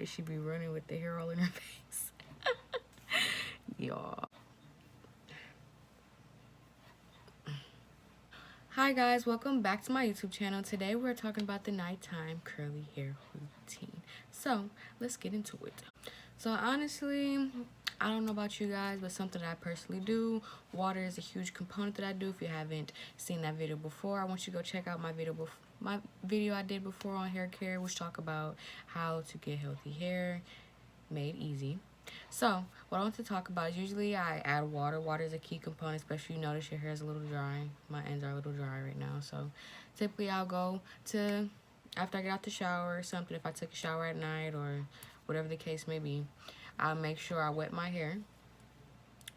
but she be running with the hair all in her face. Y'all. Hi guys, welcome back to my YouTube channel. Today we're talking about the nighttime curly hair routine. So let's get into it. So honestly, I don't know about you guys, but something that I personally do. Water is a huge component that I do. If you haven't seen that video before, I want you to go check out my video I did before on hair care, which talk about how to get healthy hair made easy. So what I want to talk about is usually I add water. Water is a key component, especially you notice your hair is a little dry. My ends are a little dry right now. So typically I'll go to, after I get out the shower or something, if I took a shower at night or whatever the case may be, I'll make sure I wet my hair.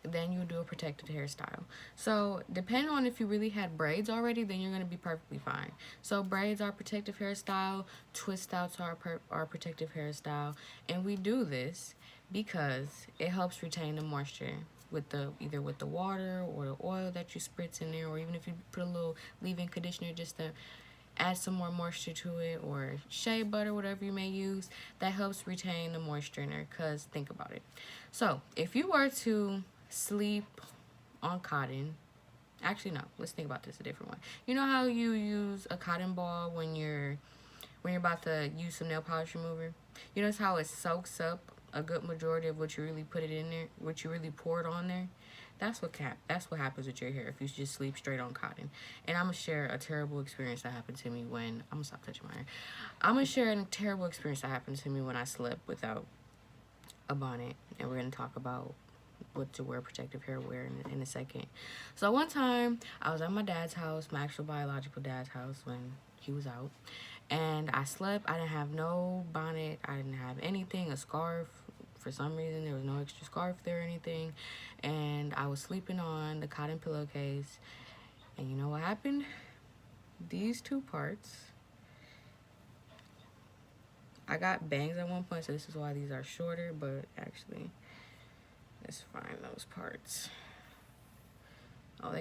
Then you do a protected hairstyle. So depending on if you really had braids already, then you're going to be perfectly fine. So braids are protective hairstyle, twist outs are protective hairstyle, and we do this because it helps retain the moisture with the either with the water or the oil that you spritz in there, or even if you put a little leave-in conditioner just to add some more moisture to it, or shea butter, whatever you may use, that helps retain the moisture in there. Because think about it. So if you were to sleep on cotton, actually no, let's think about this a different way. You know how you use a cotton ball when you're about to use some nail polish remover? You notice how it soaks up a good majority of what you really put it in there, what you really poured on there? That's what happens with your hair if you just sleep straight on cotton. And I'm gonna share a terrible experience that happened to me when I'm gonna stop touching my hair. I'm gonna share a terrible experience that happened to me when I slept without a bonnet, and we're gonna talk about what to wear, protective hair wear in a second. So one time I was at my dad's house, my actual biological dad's house, when he was out, and I slept. I didn't have no bonnet, I didn't have anything, a scarf. For some reason there was no extra scarf there or anything, and I was sleeping on the cotton pillowcase. And you know what happened? These two parts, I got bangs at one point, so this is why these are shorter, but actually let's find those parts. Oh,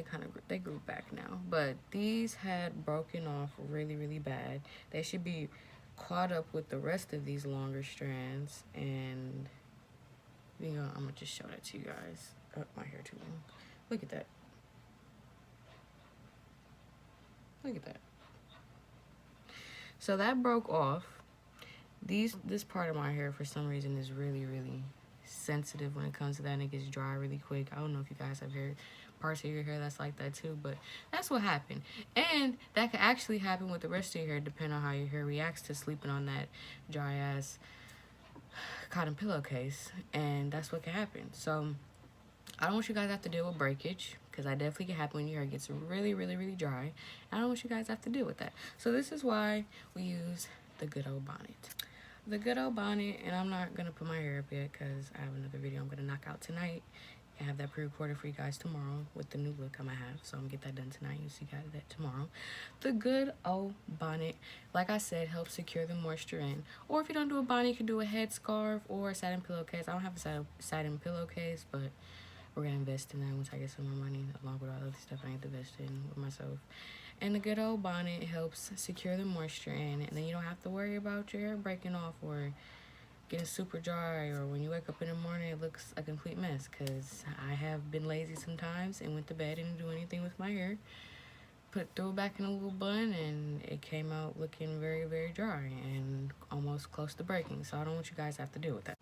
they grew back now, but these had broken off really bad. They should be caught up with the rest of these longer strands, and you know, I'm gonna just show that to you guys. Oh, my hair too long. Look at that. Look at that. So that broke off. This part of my hair for some reason is really sensitive when it comes to that, and it gets dry really quick. I don't know if you guys have hair parts of your hair that's like that too, but that's what happened. And that could actually happen with the rest of your hair depending on how your hair reacts to sleeping on that dry ass cotton pillowcase, and that's what can happen. So I don't want you guys to have to deal with breakage, because that definitely can happen when your hair gets really dry. I don't want you guys to have to deal with that. So this is why we use the good old bonnet. The good old bonnet, and I'm not gonna put my hair up yet because I have another video I'm gonna knock out tonight. I have that pre-recorded for you guys tomorrow with the new look I'm gonna have, so I'm gonna get that done tonight. You'll see guys that tomorrow. The good old bonnet, like I said, helps secure the moisture in. Or if you don't do a bonnet, you can do a headscarf or a satin pillowcase. I don't have a satin pillowcase, but we're gonna invest in that once I get some more money, along with all the other stuff I need to invest in with myself. And the good old bonnet helps secure the moisture in, and then you don't have to worry about your hair breaking off or getting super dry, or when you wake up in the morning it looks a complete mess, because I have been lazy sometimes and went to bed and didn't do anything with my hair, threw it back in a little bun, and it came out looking very dry and almost close to breaking. So I don't want you guys to have to deal with that.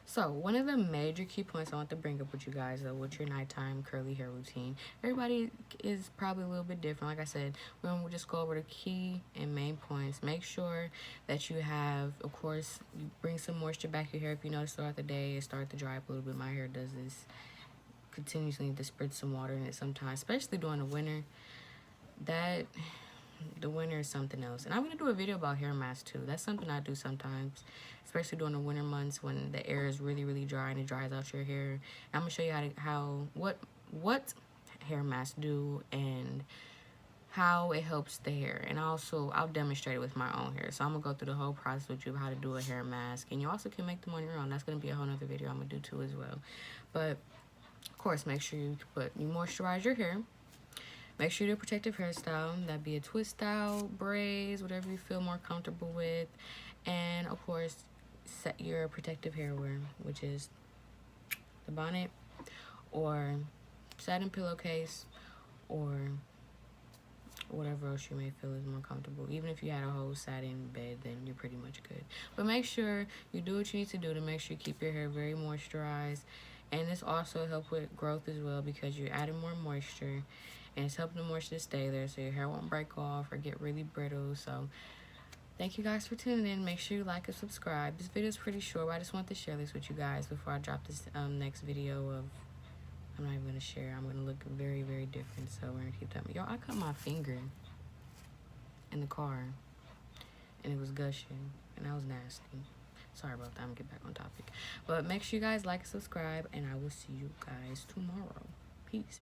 So one of the major key points I want to bring up with you guys, though, with your nighttime curly hair routine, everybody is probably a little bit different. Like I said, we'll just go over the key and main points. Make sure that you have, of course, you bring some moisture back to your hair. If you notice throughout the day it starts to dry up a little bit, my hair does this, continuously need to spritz some water in it sometimes, especially during the winter. The winter is something else. And I'm going to do a video about hair masks too. That's something I do sometimes, especially during the winter months when the air is really dry and it dries out your hair. And I'm going to show you what hair masks do and how it helps the hair. And also I'll demonstrate it with my own hair. So I'm going to go through the whole process with you of how to do a hair mask. And you also can make them on your own. That's going to be a whole nother video I'm going to do too as well. But of course, make sure you moisturize your hair. Make sure you do a protective hairstyle. That'd be a twist style, braids, whatever you feel more comfortable with. And of course, set your protective hairwear, which is the bonnet or satin pillowcase or whatever else you may feel is more comfortable. Even if you had a whole satin bed, then you're pretty much good. But make sure you do what you need to do to make sure you keep your hair very moisturized. And this also helps with growth as well, because you're adding more moisture and it's helping the moisture to stay there so your hair won't break off or get really brittle. So thank you guys for tuning in. Make sure you like and subscribe. This video is pretty short, but I just want to share this with you guys before I drop this next video of, I'm not even going to share. I'm going to look very, very different. So we're going to keep that. Yo, I cut my finger in the car and it was gushing and that was nasty. Sorry about that. I'm going to get back on topic. But make sure you guys like and subscribe, and I will see you guys tomorrow. Peace.